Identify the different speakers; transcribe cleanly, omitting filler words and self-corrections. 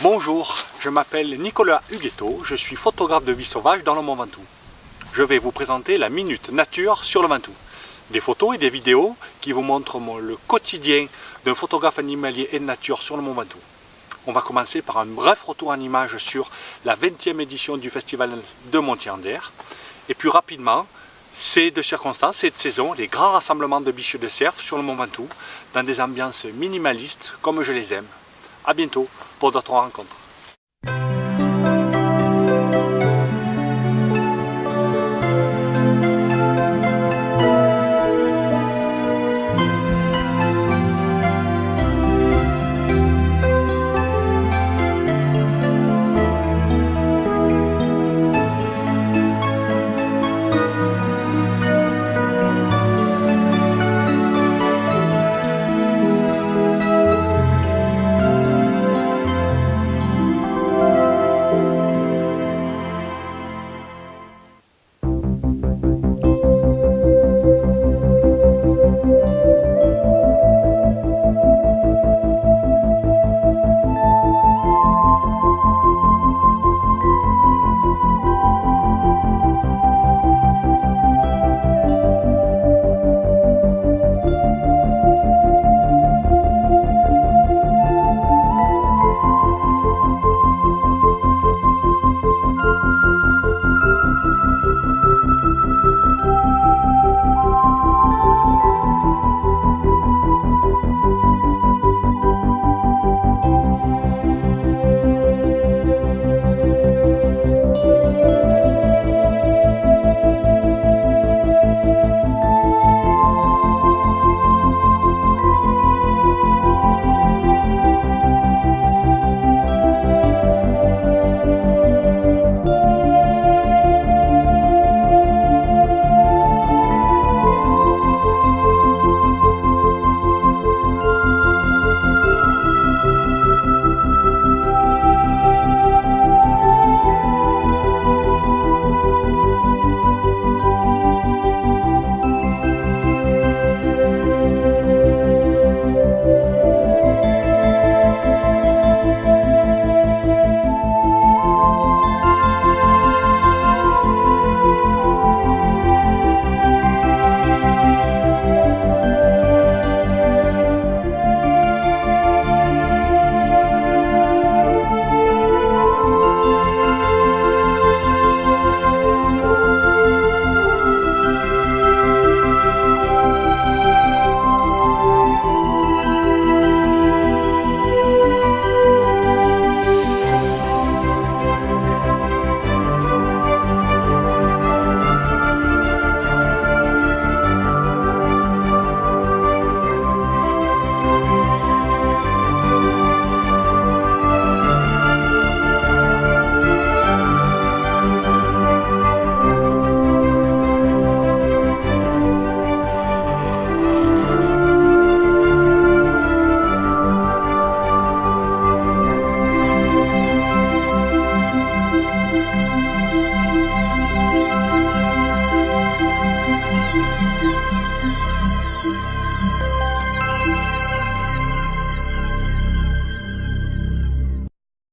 Speaker 1: Bonjour, je m'appelle Nicolas Huguetto, je suis photographe de vie sauvage dans le Mont Ventoux. Je vais vous présenter la Minute Nature sur le Ventoux. Des photos et des vidéos qui vous montrent le quotidien d'un photographe animalier et de nature sur le Mont Ventoux. On va commencer par un bref retour en images sur la 20e édition du Festival de Montier-en-Der. Et puis rapidement, c'est de circonstance, c'est de saison, les grands rassemblements de biches de cerf sur le Mont Ventoux, dans des ambiances minimalistes comme je les aime. A bientôt pour d'autres rencontres.